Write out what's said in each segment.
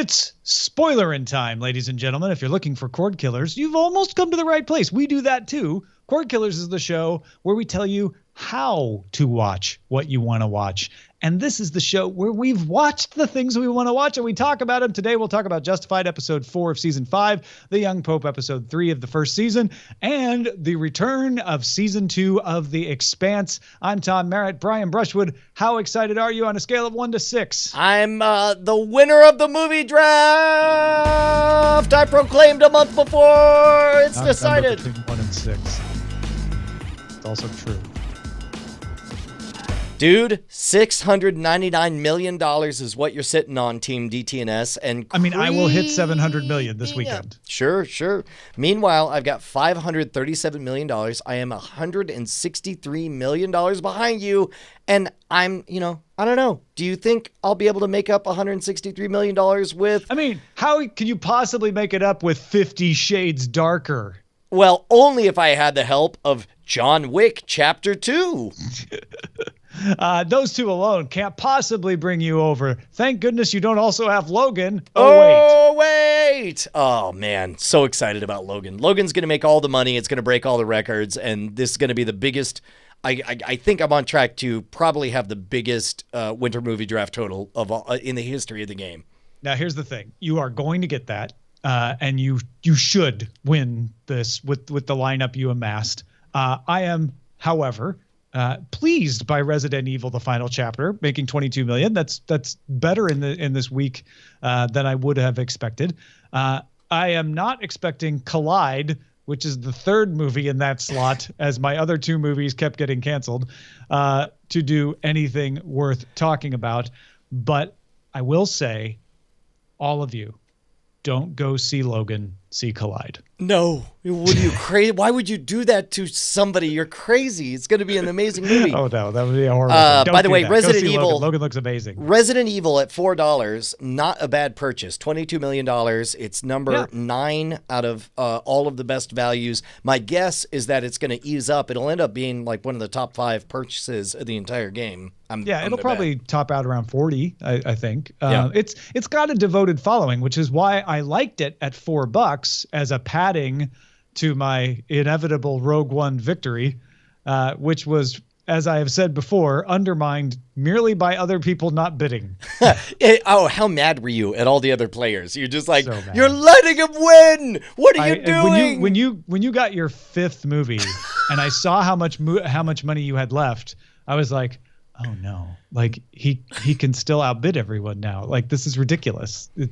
It's Spoilerin time, ladies and gentlemen. If you're looking for Cordkillers, you've almost come to the right place. We do that too. Cordkillers is the show where we tell you how to watch what you want to watch. And this is the show where we've watched the things we want to watch and we talk about them. Today we'll talk about Justified episode 4 of season 5, The Young Pope episode 3 of the first season, and the return of season 2 of The Expanse. I'm Tom Merritt. Brian Brushwood, how excited are you on a scale of 1 to 6? I'm the winner of the movie draft. I proclaimed a month before it's decided. Between 1 and 6. It's also true. Dude, $699 million is what you're sitting on, Team DTNS. And I mean, I will hit 700 million this weekend. Sure. Meanwhile, I've got $537 million. I am $163 million behind you. And I'm, I don't know. Do you think I'll be able to make up $163 million with... I mean, how can you possibly make it up with 50 Shades Darker? Well, only if I had the help of John Wick Chapter 2. Those two alone can't possibly bring you over. Thank goodness you don't also have Logan. Oh, wait. Oh, man. So excited about Logan. Logan's going to make all the money. It's going to break all the records. And this is going to be the biggest. I think I'm on track to probably have the biggest winter movie draft total of all, in the history of the game. Now, here's the thing. You are going to get that. And you should win this with the lineup you amassed. I am, however, pleased by Resident Evil: The Final Chapter, making 22 million. That's better in this week than I would have expected. I am not expecting Collide, which is the third movie in that slot, as my other two movies kept getting canceled, to do anything worth talking about. But I will say, all of you, don't go see Logan, see Collide. No. What are you crazy? Why would you do that to somebody? You're crazy. It's going to be an amazing movie. Oh, no. That would be a horrible thing. By the way, Resident Evil. Logan looks amazing. Resident Evil at $4, not a bad purchase. $22 million. It's number 9 out of all of the best values. My guess is that it's going to ease up. It'll end up being like one of the top 5 purchases of the entire game. It'll probably top out around 40, I think. It's got a devoted following, which is why I liked it at $4 as a padding to my inevitable Rogue One victory, which was, as I have said before, undermined merely by other people not bidding. How mad were you at all the other players? You're just like, you're letting him win. What are you doing? When you got your 5th movie and I saw how much money you had left, I was like, oh no, like he can still outbid everyone now. Like, this is ridiculous. It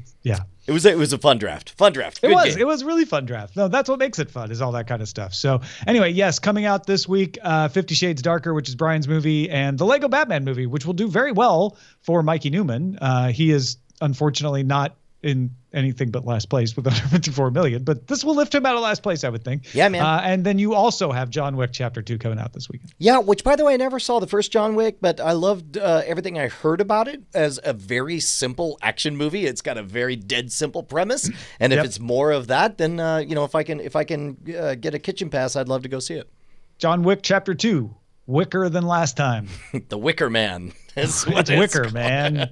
was a fun draft. It was really fun draft. No, that's what makes it fun, is all that kind of stuff. So anyway, yes, coming out this week, 50 Shades Darker, which is Brian's movie, and the Lego Batman movie, which will do very well for Mikey Newman. He is unfortunately not in anything but last place with 154 million, but this will lift him out of last place, I would think. Yeah, man. And then you also have John Wick Chapter 2 coming out this weekend. Yeah, which, by the way, I never saw the first John Wick, but I loved everything I heard about it as a very simple action movie. It's got a very dead simple premise, and if it's more of that, then if I can get a kitchen pass, I'd love to go see it. John Wick Chapter 2. Wicker than last time. The Wicker Man. It's Wicker Man.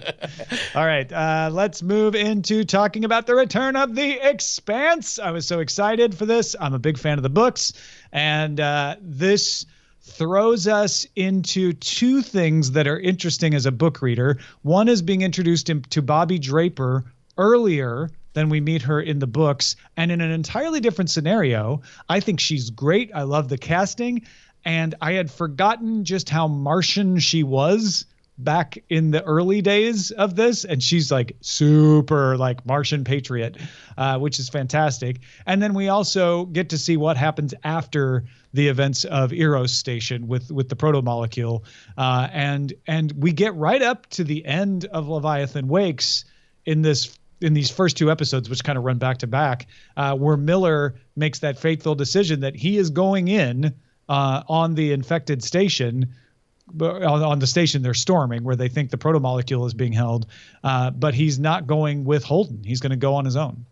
All right, let's move into talking about the return of The Expanse. I was so excited for this. I'm a big fan of the books, and this throws us into two things that are interesting as a book reader. One is being introduced to Bobby Draper earlier than we meet her in the books, and in an entirely different scenario. I think she's great. I love the casting. And I had forgotten just how Martian she was back in the early days of this. And she's like super like Martian patriot, which is fantastic. And then we also get to see what happens after the events of Eros Station with the proto-molecule. And we get right up to the end of Leviathan Wakes in these first 2 episodes, which kind of run back to back, where Miller makes that fateful decision that he is going in on the infected station, on the station they're storming, where they think the proto-molecule is being held, but he's not going with Holden. He's going to go on his own.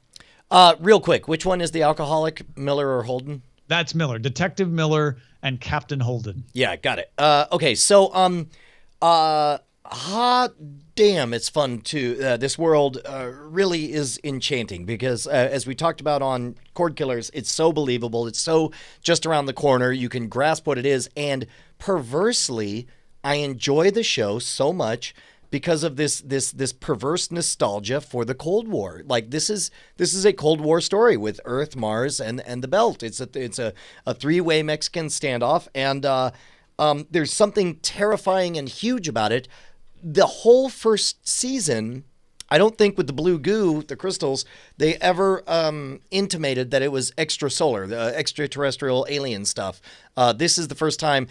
Real quick, which one is the alcoholic, Miller or Holden? That's Miller, Detective Miller and Captain Holden. Yeah, got it. Okay, so damn, it's fun to, this world really is enchanting because as we talked about on Cordkillers, it's so believable. It's so just around the corner. You can grasp what it is. And perversely, I enjoy the show so much because of this perverse nostalgia for the Cold War. Like this is a Cold War story with Earth, Mars, and the Belt. It's a three-way Mexican standoff, and there's something terrifying and huge about it. The whole first season, I don't think with the blue goo, the crystals, they ever intimated that it was extrasolar, the extraterrestrial alien stuff. This is the first time,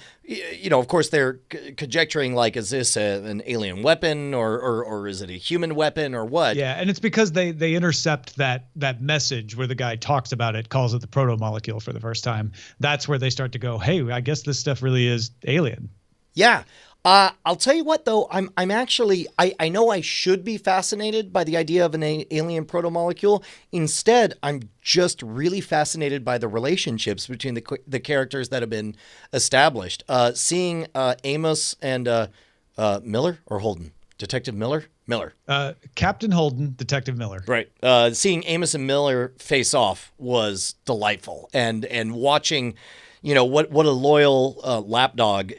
of course, they're conjecturing, like, is this an alien weapon or is it a human weapon or what? Yeah, and it's because they intercept that message where the guy talks about it, calls it the proto-molecule for the first time. That's where they start to go, hey, I guess this stuff really is alien. Yeah. I'll tell you what, though, I'm actually, I know I should be fascinated by the idea of an alien proto-molecule. Instead, I'm just really fascinated by the relationships between the characters that have been established. Seeing Amos and Miller or Holden? Detective Miller? Miller. Captain Holden, Detective Miller. Right. Seeing Amos and Miller face off was delightful. And watching... what a loyal lapdog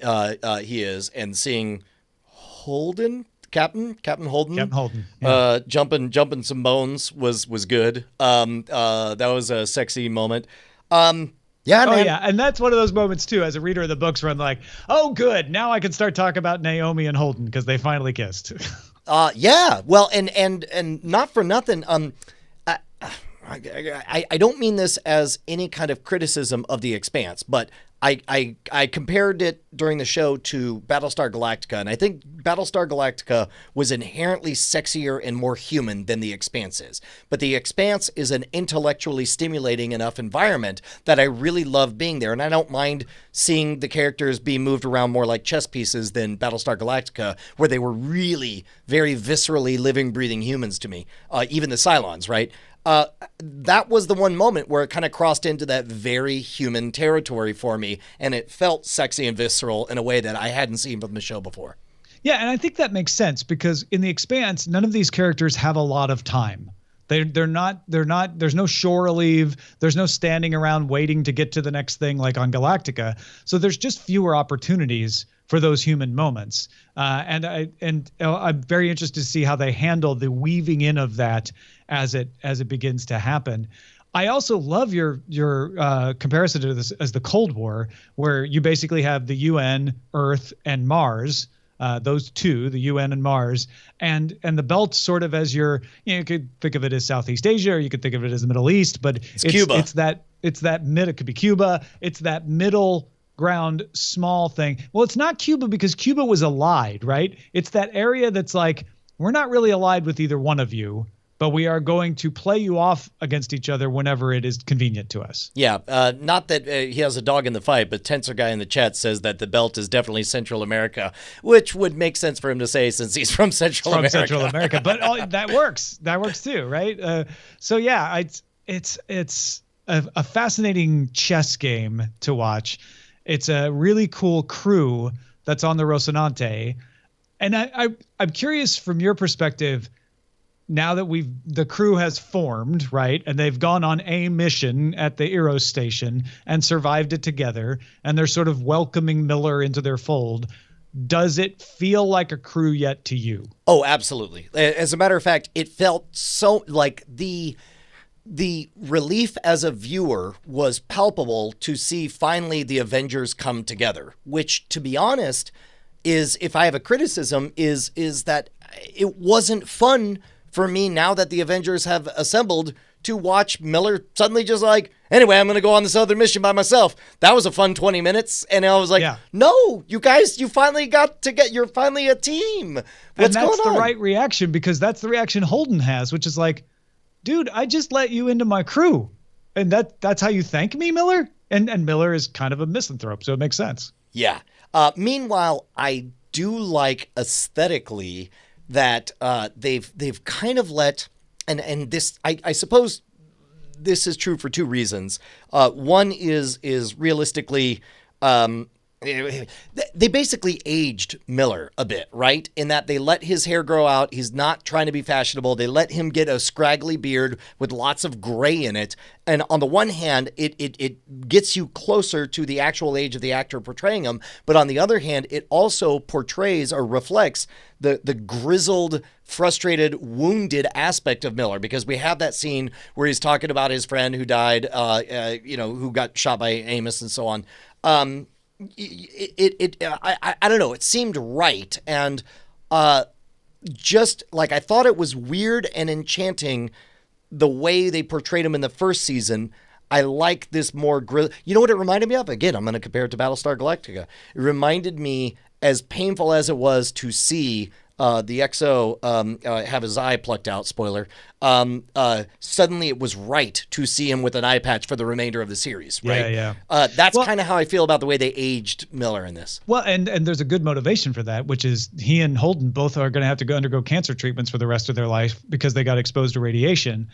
he is, and seeing Holden, Captain Holden, yeah. Jumping some bones was good. That was a sexy moment. Yeah, man. Yeah, and that's one of those moments too. As a reader of the books, where I'm like, oh, good, now I can start talking about Naomi and Holden because they finally kissed. Yeah. Well, and not for nothing. I don't mean this as any kind of criticism of The Expanse, but I compared it during the show to Battlestar Galactica, and I think Battlestar Galactica was inherently sexier and more human than The Expanse is. But The Expanse is an intellectually stimulating enough environment that I really love being there, and I don't mind seeing the characters be moved around more like chess pieces than Battlestar Galactica, where they were really very viscerally living, breathing humans to me. Even the Cylons, right? That was the one moment where it kind of crossed into that very human territory for me, and it felt sexy and visceral in a way that I hadn't seen from the show before. Yeah, and I think that makes sense because in The Expanse, none of these characters have a lot of time. They're not, there's no shore leave. There's no standing around waiting to get to the next thing like on Galactica. So there's just fewer opportunities for those human moments. And I'm very interested to see how they handle the weaving in of that as it begins to happen. I also love your comparison to this as the Cold War, where you basically have the UN, Earth, and Mars. Those two, the UN and Mars, and the belt sort of as you could think of it as Southeast Asia, or you could think of it as the Middle East, but it's Cuba. It's that mid. It could be Cuba. It's that middle ground small thing. Well, it's not Cuba because Cuba was allied, right? It's that area that's like, we're not really allied with either one of you, but we are going to play you off against each other whenever it is convenient to us. Yeah, not that he has a dog in the fight, but Tensor Guy in the chat says that the belt is definitely Central America, which would make sense for him to say since he's from Central America. From Central America, but that works. That works too, right? So yeah, it's a fascinating chess game to watch. It's a really cool crew that's on the Rocinante, and I'm curious from your perspective. Now that the crew has formed, right, and they've gone on a mission at the Eros station and survived it together, and they're sort of welcoming Miller into their fold, does it feel like a crew yet to you? Oh, absolutely. As a matter of fact, it felt so like the relief as a viewer was palpable to see finally the Avengers come together, which, to be honest, is, if I have a criticism, is that it wasn't fun for me, now that the Avengers have assembled, to watch Miller suddenly just like, anyway, I'm going to go on this other mission by myself. That was a fun 20 minutes. And I was like, No, you guys, you're finally a team. What's going on? And that's the right reaction, because that's the reaction Holden has, which is like, dude, I just let you into my crew. And that's how you thank me, Miller? And Miller is kind of a misanthrope, so it makes sense. Yeah. Meanwhile, I do like aesthetically that they've kind of let, and this, I suppose this is true for two reasons. One is realistically They basically aged Miller a bit, right? In that they let his hair grow out. He's not trying to be fashionable. They let him get a scraggly beard with lots of gray in it. And on the one hand, it gets you closer to the actual age of the actor portraying him. But on the other hand, it also portrays or reflects the grizzled, frustrated, wounded aspect of Miller, because we have that scene where he's talking about his friend who died, who got shot by Amos and so on. I don't know. It seemed right. And just like I thought it was weird and enchanting the way they portrayed him in the first season. I like this more You know what it reminded me of? Again, I'm going to compare it to Battlestar Galactica. It reminded me, as painful as it was to see the XO have his eye plucked out, spoiler, suddenly it was right to see him with an eye patch for the remainder of the series, right? Yeah. That's kind of how I feel about the way they aged Miller in this. Well, and there's a good motivation for that, which is he and Holden both are going to have to undergo cancer treatments for the rest of their life because they got exposed to radiation.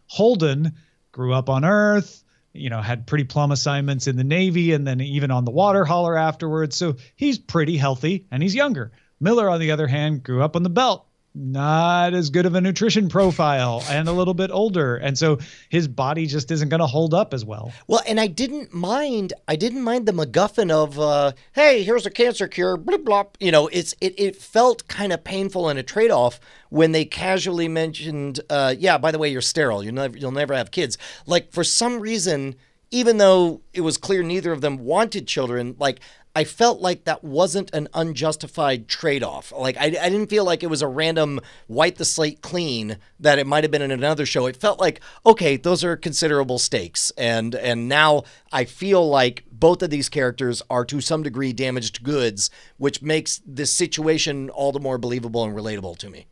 Holden grew up on Earth, had pretty plum assignments in the Navy and then even on the water hauler afterwards. So he's pretty healthy and he's younger. Miller, on the other hand, grew up on the belt, not as good of a nutrition profile and a little bit older. And so his body just isn't going to hold up as well. Well, and I didn't mind the MacGuffin of, hey, here's a cancer cure, blah, blah. It felt kind of painful and a trade-off when they casually mentioned, by the way, you're sterile. You'll never have kids. Like, for some reason, even though it was clear neither of them wanted children, like, I felt like that wasn't an unjustified trade-off. Like, I didn't feel like it was a random wipe the slate clean that it might have been in another show. It felt like, okay, those are considerable stakes. And now I feel like both of these characters are to some degree damaged goods, which makes this situation all the more believable and relatable to me.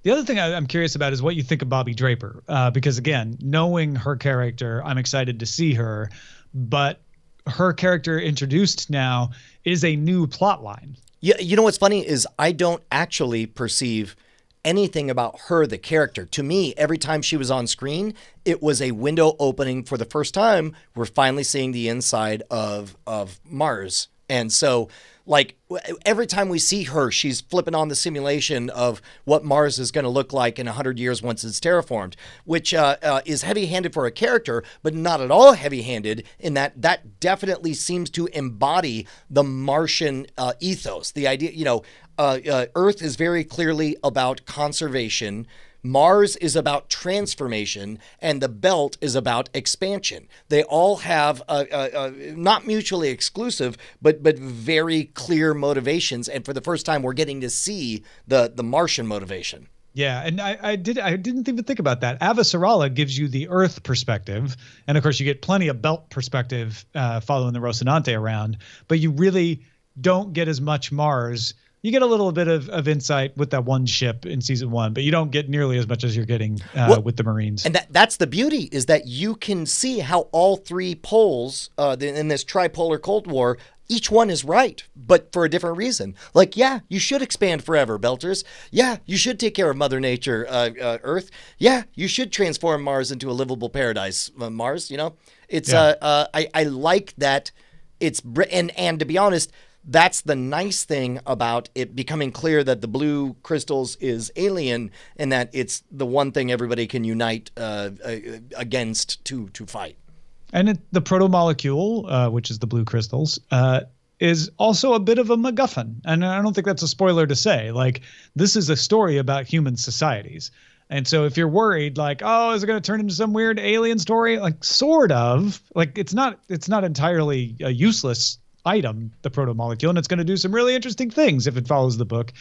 The other thing I'm curious about is what you think of Bobby Draper, because, again, knowing her character, I'm excited to see her. But her character introduced now is a new plot line. Yeah, you know what's funny is I don't actually perceive anything about her, the character. To me, every time she was on screen, it was a window opening for the first time. We're finally seeing the inside of Mars. And so, like, every time we see her, she's flipping on the simulation of what Mars is going to look like in 100 years once it's terraformed, which is heavy-handed for a character, but not at all heavy-handed in that definitely seems to embody the Martian ethos. The idea, Earth is very clearly about conservation. Mars is about transformation, and the belt is about expansion. They all have not mutually exclusive, but very clear motivations. And for the first time, we're getting to see the Martian motivation. Yeah, and I didn't even think about that. Avasarala gives you the Earth perspective, and of course you get plenty of belt perspective following the Rocinante around, but you really don't get as much Mars. You get a little bit of insight with that one ship in season 1, but you don't get nearly as much as you're getting with the Marines. And that's the beauty, is that you can see how all three poles in this tripolar Cold War, each one is right, but for a different reason. Like, yeah, you should expand forever, Belters. Yeah, you should take care of Mother Nature, Earth. Yeah, you should transform Mars into a livable paradise, Mars. It's I like that. It's and to be honest, that's the nice thing about it becoming clear that the blue crystals is alien, and that it's the one thing everybody can unite against to fight. And the proto-molecule, which is the blue crystals, is also a bit of a MacGuffin. And I don't think that's a spoiler to say. Like, this is a story about human societies. And so if you're worried, like, oh, is it going to turn into some weird alien story? Like, sort of. Like, it's not entirely a useless item, the proto-molecule, and it's going to do some really interesting things if it follows the book.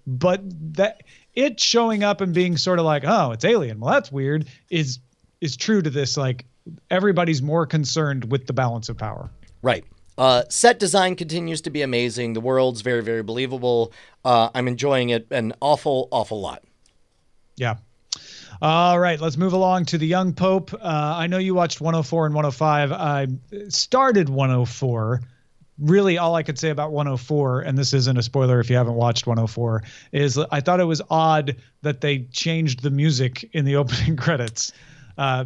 But that it showing up and being sort of like, oh, it's alien, well, that's weird, is true to this. Like, everybody's more concerned with the balance of power. Right. Set design continues to be amazing. The world's very, very believable. I'm enjoying it an awful, awful lot. Yeah. All right, let's move along to the Young Pope. I know you watched 104 and 105. I started 104. Really, all I could say about 104, and this isn't a spoiler if you haven't watched 104, is I thought it was odd that they changed the music in the opening credits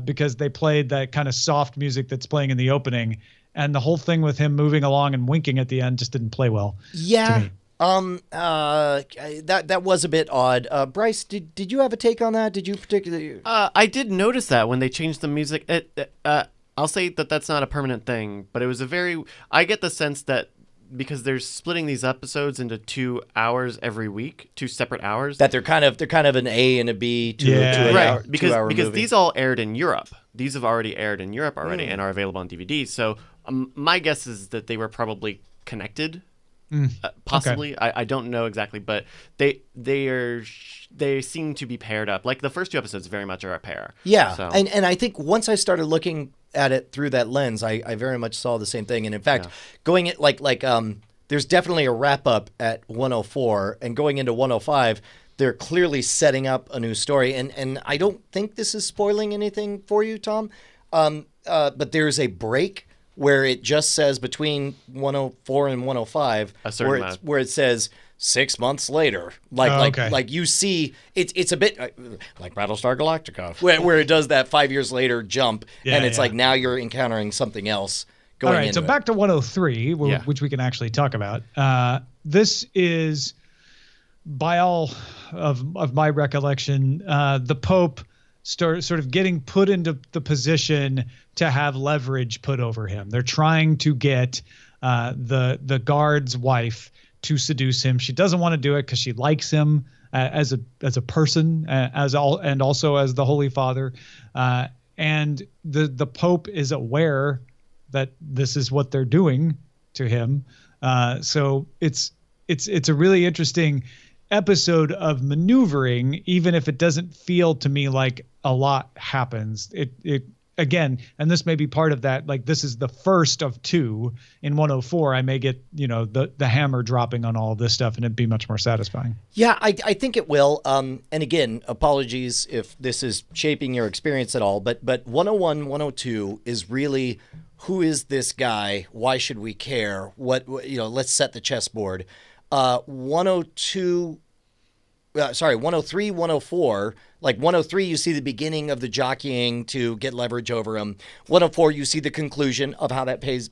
because they played that kind of soft music that's playing in the opening, and the whole thing with him moving along and winking at the end just didn't play well. Yeah. To me. That was a bit odd. Bryce, did you have a take on that? Did you particularly? I did notice that when they changed the music. I'll say that that's not a permanent thing, but it was I get the sense that because they're splitting these episodes into 2 hours every week, 2 separate hours. That they're kind of an A and a B to a right. Because movie. These all aired in Europe. These have already aired in Europe and are available on DVD. So my guess is that they were probably connected. Possibly. Okay. I don't know exactly, but they seem to be paired up. Like the first 2 episodes very much are a pair. Yeah. So. And I think once I started looking at it through that lens, I very much saw the same thing. And in fact, going at there's definitely a wrap up at 104, and going into 105, they're clearly setting up a new story. And I don't think this is spoiling anything for you, Tom. But there's a break where it just says between 104 and 105, where it says 6 months later, like you see, it's a bit like Battlestar Galactica, where it does that 5 years later jump, and it's like now you're encountering something else. Going all right, so back to 103, which we can actually talk about. This is, by all of my recollection, the Pope sort of getting put into the position to have leverage put over him. They're trying to get the guard's wife to seduce him. She doesn't want to do it because she likes him as a person, and also as the Holy Father. And the Pope is aware that this is what they're doing to him. So it's a really interesting episode of maneuvering, even if it doesn't feel to me like a lot happens. It again, and this may be part of that, like this is the first of 2. In 104, I may get, the hammer dropping on all of this stuff, and it'd be much more satisfying. Yeah, I think it will. And again, apologies if this is shaping your experience at all, but 101, 102 is really, who is this guy? Why should we care? Let's set the chessboard. 103, 104, like 103, you see the beginning of the jockeying to get leverage over him. 104, you see the conclusion of how that plays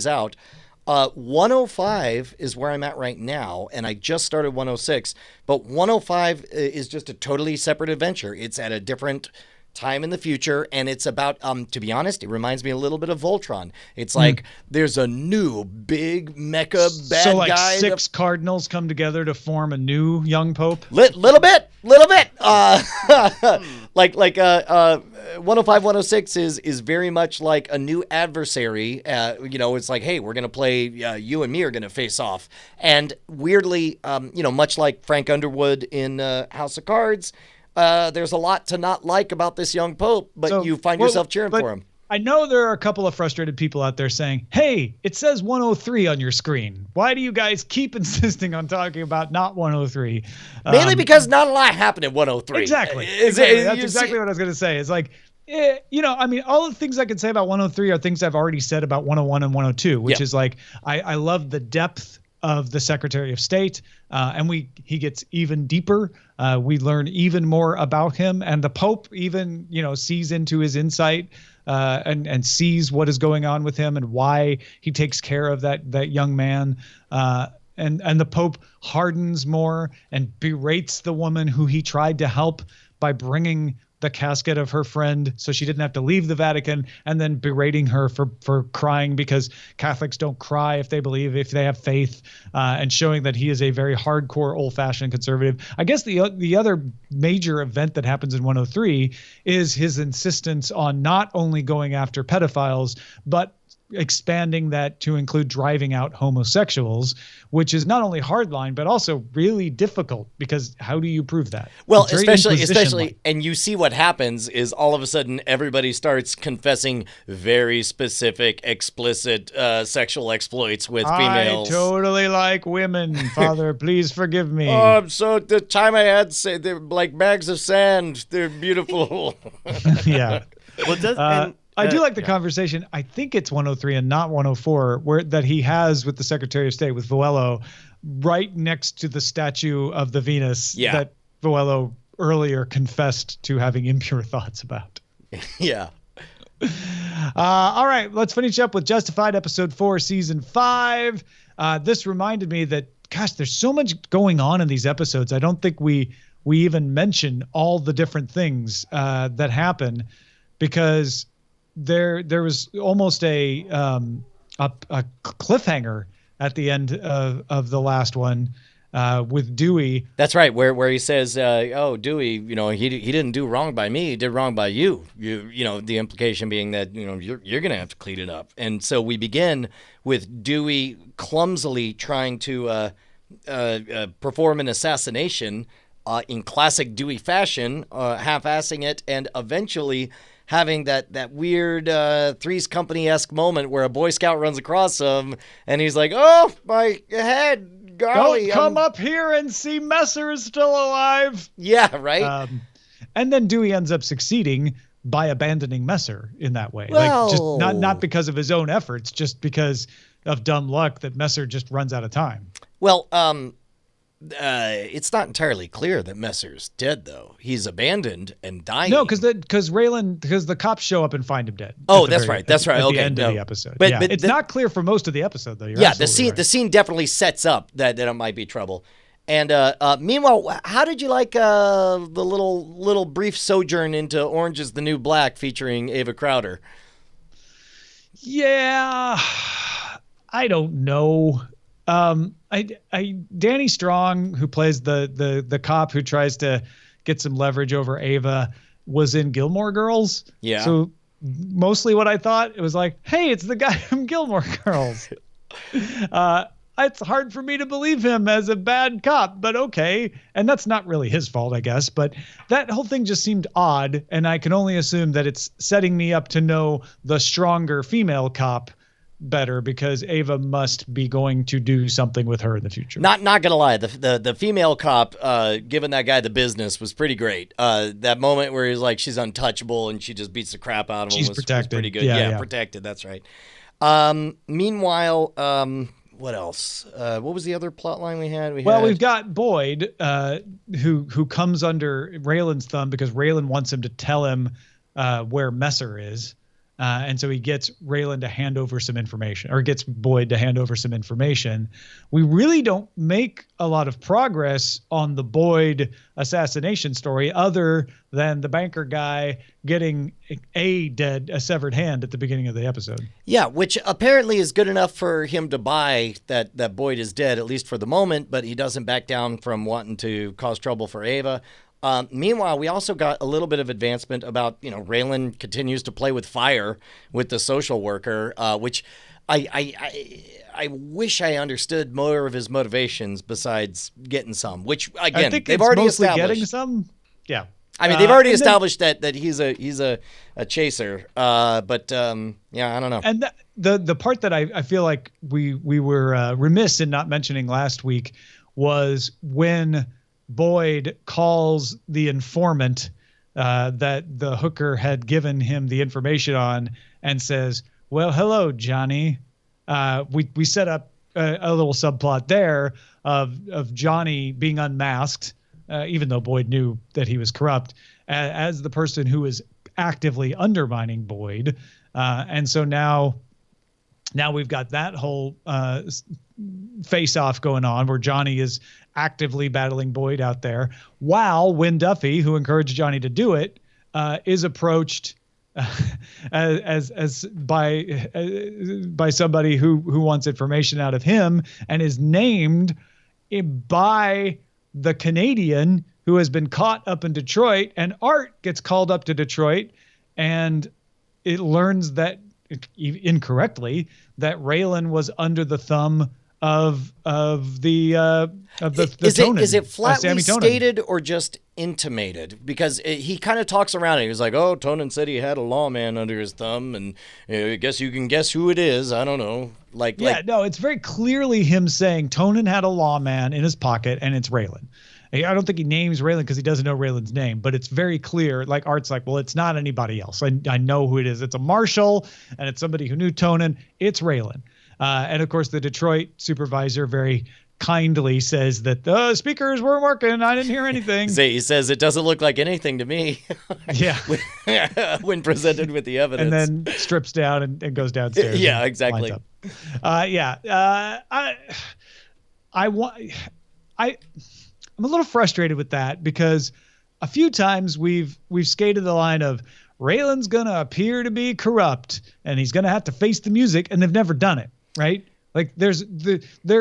out. 105 is where I'm at right now, and I just started 106, but 105 is just a totally separate adventure. It's at a different time in the future, and it's about, to be honest, it reminds me a little bit of Voltron. It's like there's a new big mecha bad so like guy. 6 cardinals come together to form a new young pope. Little bit. 105, 106 is very much like a new adversary. It's like, hey, we're gonna play. You and me are gonna face off. And weirdly, much like Frank Underwood in House of Cards. There's a lot to not like about this young pope, but you find yourself cheering for him. I know there are a couple of frustrated people out there saying, hey, it says 103 on your screen. Why do you guys keep insisting on talking about not 103? Mainly because not a lot happened in 103. Exactly. That's exactly what I was going to say. It's like, all the things I can say about 103 are things I've already said about 101 and 102, which is like, I love the depth of the Secretary of State, and he gets even deeper. We learn even more about him, and the Pope even sees into his insight and sees what is going on with him and why he takes care of that young man. And the Pope hardens more and berates the woman who he tried to help by bringing the casket of her friend so she didn't have to leave the Vatican, and then berating her for crying because Catholics don't cry if they have faith, and showing that he is a very hardcore old-fashioned conservative. I guess the other major event that happens in 103 is his insistence on not only going after pedophiles, but expanding that to include driving out homosexuals, which is not only hardline, but also really difficult, because how do you prove that? Well, especially, and you see what happens is all of a sudden everybody starts confessing very specific, explicit sexual exploits with females. I totally like women, Father. Please forgive me. So the time I had, say they're like bags of sand. They're beautiful. Yeah. Well, I do like the conversation. I think it's 103 and not 104, that he has with the Secretary of State, with Voello, right next to the statue of the Venus that Voello earlier confessed to having impure thoughts about. Yeah. All right, let's finish up with Justified episode 4, season 5. This reminded me that, gosh, there's so much going on in these episodes. I don't think we even mention all the different things that happen, because there was almost a cliffhanger at the end of the last one with Dewey. That's right, where he says, "Oh, Dewey, he didn't do wrong by me; he did wrong by you." The implication being that you're going to have to clean it up. And so we begin with Dewey clumsily trying to perform an assassination in classic Dewey fashion, half-assing it, and eventually having that weird Three's Company-esque moment where a Boy Scout runs across him, and he's like, "Oh, my head. Golly, don't come up here and see Messer is still alive." Yeah, right. And then Dewey ends up succeeding by abandoning Messer in that way. Well, just not because of his own efforts, just because of dumb luck that Messer just runs out of time. Well, it's not entirely clear that Messer's dead, though. He's abandoned and dying. No, because the cops show up and find him dead. Oh, that's right. That's right. At Okay, the end of the episode. But it's not clear for most of the episode, though. Yeah, the scene definitely sets up that it might be trouble. And meanwhile, how did you like the little brief sojourn into Orange is the New Black featuring Ava Crowder? Yeah, I don't know. Danny Strong, who plays the cop who tries to get some leverage over Ava, was in Gilmore Girls. Yeah. So mostly what I thought, it was like, hey, it's the guy from Gilmore Girls. It's hard for me to believe him as a bad cop, but okay. And that's not really his fault, I guess. But that whole thing just seemed odd, and I can only assume that it's setting me up to know the stronger female cop better, because Ava must be going to do something with her in the future. Not gonna lie, the female cop giving that guy the business was pretty great. That moment where he's like, she's untouchable and she just beats the crap out of him was pretty good. Yeah, protected. That's right. Meanwhile, what else? What was the other plot line we had? We've got Boyd, who comes under Raylan's thumb because Raylan wants him to tell him where Messer is. And so he gets Raylan to hand over some information, or gets Boyd to hand over some information. We really don't make a lot of progress on the Boyd assassination story, other than the banker guy getting a severed hand at the beginning of the episode. Yeah, which apparently is good enough for him to buy that Boyd is dead, at least for the moment, but he doesn't back down from wanting to cause trouble for Ava. Meanwhile, we also got a little bit of advancement about, Raylan continues to play with fire with the social worker, which I wish I understood more of his motivations besides getting some, which again, I think they've it's already mostly established. Getting some. Yeah. I mean, they've already established that he's a chaser. But yeah, I don't know. And the part that I feel like we were remiss in not mentioning last week was when Boyd calls the informant that the hooker had given him the information on and says, "Well, hello, Johnny." We set up a little subplot there of Johnny being unmasked, even though Boyd knew that he was corrupt, as the person who is actively undermining Boyd. And so now we've got that whole face-off going on where Johnny is actively battling Boyd out there, while Wynn Duffy, who encouraged Johnny to do it, is approached as by somebody who wants information out of him, and is named by the Canadian who has been caught up in Detroit. And Art gets called up to Detroit, and it learns that incorrectly that Raylan was under the thumb of the Tonin. Is it flatly stated or just intimated? Because he kind of talks around it. He was like, "Oh, Tonin said he had a lawman under his thumb, and I guess you can guess who it is. I don't know." No, it's very clearly him saying Tonin had a lawman in his pocket, and it's Raylan. I don't think he names Raylan because he doesn't know Raylan's name, but it's very clear. Like, Art's like, well, it's not anybody else. I know who it is. It's a marshal, and it's somebody who knew Tonin. It's Raylan. And of course, the Detroit supervisor very kindly says that the speakers weren't working. I didn't hear anything. He says it doesn't look like anything to me. Yeah. When presented with the evidence. And then strips down and goes downstairs. Yeah, exactly. I'm a little frustrated with that because a few times we've skated the line of Raylan's gonna appear to be corrupt and he's gonna have to face the music, and they've never done it, right? Like there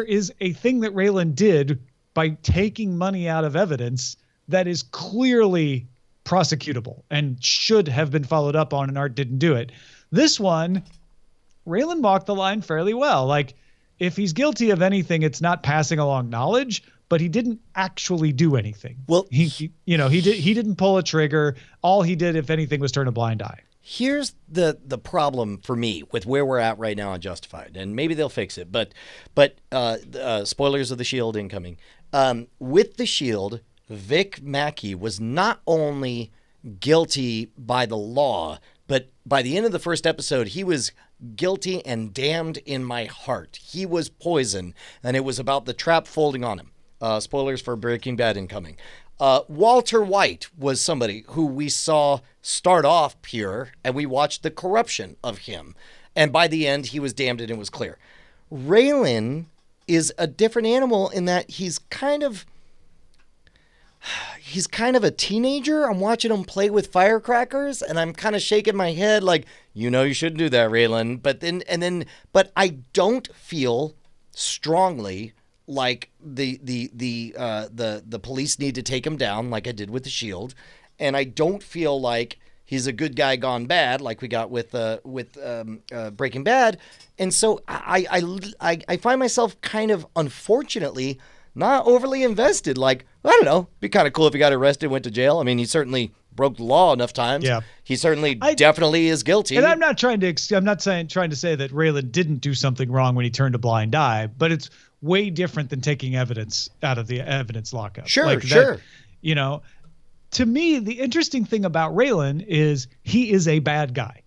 is a thing that Raylan did by taking money out of evidence that is clearly prosecutable and should have been followed up on, and Art didn't do it. This one, Raylan walked the line fairly well. Like, if he's guilty of anything, it's not passing along knowledge, but he didn't actually do anything. Well, he didn't pull a trigger. All he did, if anything, was turn a blind eye. Here's the problem for me with where we're at right now on Justified, and maybe they'll fix it. But spoilers of The Shield incoming. With The Shield, Vic Mackey was not only guilty by the law, but by the end of the first episode, he was guilty and damned in my heart. He was poison, and it was about the trap folding on him. Spoilers for Breaking Bad incoming. Walter White was somebody who we saw start off pure, and we watched the corruption of him. And by the end, he was damned and it was clear. Raylan is a different animal in that he's kind of a teenager. I'm watching him play with firecrackers, and I'm kind of shaking my head like, you shouldn't do that, Raylan. But I don't feel strongly like the police need to take him down like I did with The Shield, and I don't feel like he's a good guy gone bad like we got with Breaking Bad. And so I find myself kind of, unfortunately, not overly invested. Like, I don't know, be kind of cool if he got arrested, went to jail. I mean, he certainly broke the law enough times. Yeah. He certainly definitely is guilty. And I'm not trying to say that Raylan didn't do something wrong when he turned a blind eye, but it's way different than taking evidence out of the evidence lockup. Sure. To me, the interesting thing about Raylan is he is a bad guy.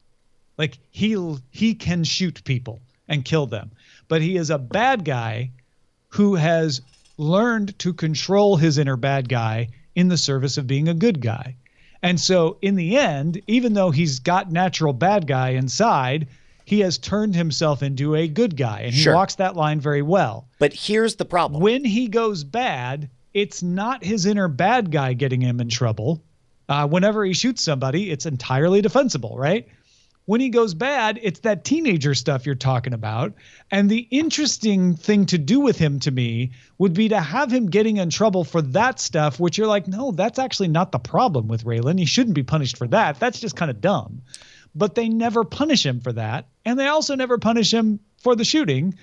Like, he can shoot people and kill them, but he is a bad guy who has learned to control his inner bad guy in the service of being a good guy. And so in the end, even though he's got natural bad guy inside, he has turned himself into a good guy, and he walks that line very well. But here's the problem. When he goes bad, it's not his inner bad guy getting him in trouble. Whenever he shoots somebody, it's entirely defensible, right? When he goes bad, it's that teenager stuff you're talking about. And the interesting thing to do with him, to me, would be to have him getting in trouble for that stuff, which you're like, no, that's actually not the problem with Raylan. He shouldn't be punished for that. That's just kind of dumb. But they never punish him for that. And they also never punish him for the shooting.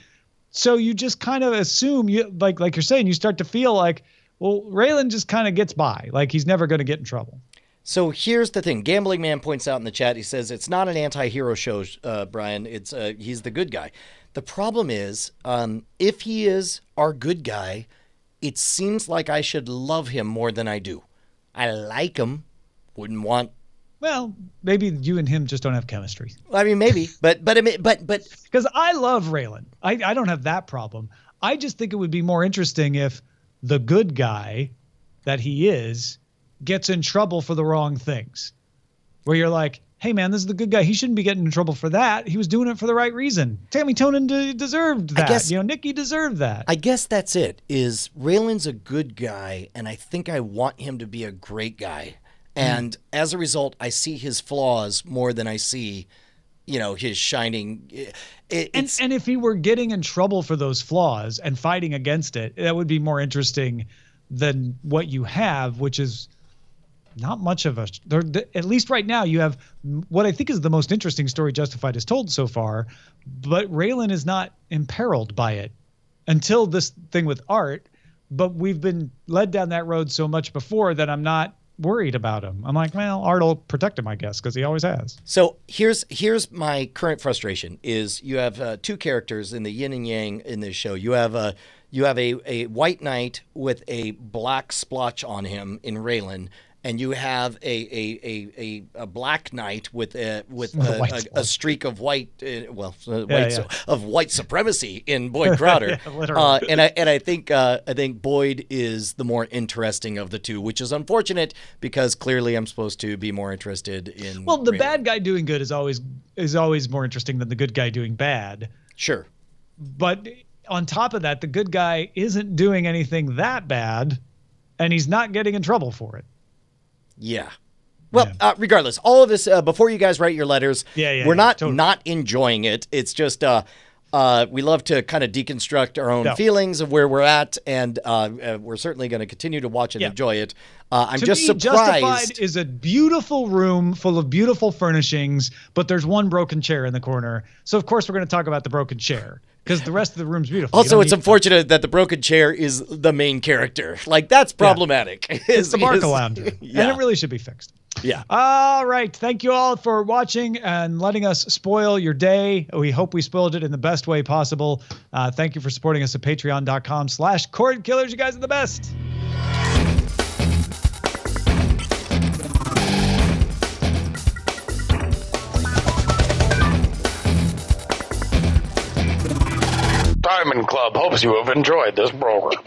So you just kind of assume, like you're saying, you start to feel like, well, Raylan just kind of gets by. Like, he's never going to get in trouble. So here's the thing. Gambling Man points out in the chat, he says, it's not an anti-hero show, Brian. It's he's the good guy. The problem is, if he is our good guy, it seems like I should love him more than I do. I like him. Wouldn't want. Well, maybe you and him just don't have chemistry. I mean, maybe, but because I love Raylan. I don't have that problem. I just think it would be more interesting if the good guy that he is gets in trouble for the wrong things, where you're like, hey man, this is the good guy. He shouldn't be getting in trouble for that. He was doing it for the right reason. Tammy Tonin deserved that. I guess, Nikki deserved that. I guess that's it, is Raylan's a good guy, and I think I want him to be a great guy. And as a result, I see his flaws more than I see, his shining. And if he were getting in trouble for those flaws and fighting against it, that would be more interesting than what you have, which is not much of at least right now, you have what I think is the most interesting story Justified has told so far, but Raylan is not imperiled by it until this thing with Art. But we've been led down that road so much before that I'm not worried about him. I'm like, well, Art will protect him, I guess, because he always has. So here's my current frustration is you have two characters in the yin and yang in this show. You have a white knight with a black splotch on him in Raylan, and you have a black knight with a streak of white of white supremacy in Boyd Crowder. And I think Boyd is the more interesting of the two, which is unfortunate because clearly I'm supposed to be more interested in. Well, the bad guy doing good is always more interesting than the good guy doing bad. Sure. But on top of that, the good guy isn't doing anything that bad, and he's not getting in trouble for it. Yeah. Well, regardless, all of this, before you guys write your letters, we're not enjoying it. It's just we love to kind of deconstruct our own feelings of where we're at, and we're certainly going to continue to watch and enjoy it. I'm just surprised. Justified is a beautiful room full of beautiful furnishings, but there's one broken chair in the corner. So, of course, we're going to talk about the broken chair because the rest of the room's beautiful. Also, it's unfortunate that the broken chair is the main character. Like, that's problematic. It's the Barcalounder, and it really should be fixed. Yeah. All right. Thank you all for watching and letting us spoil your day. We hope we spoiled it in the best way possible. Thank you for supporting us at patreon.com/Cordkillers. You guys are the best. Diamond Club hopes you have enjoyed this program.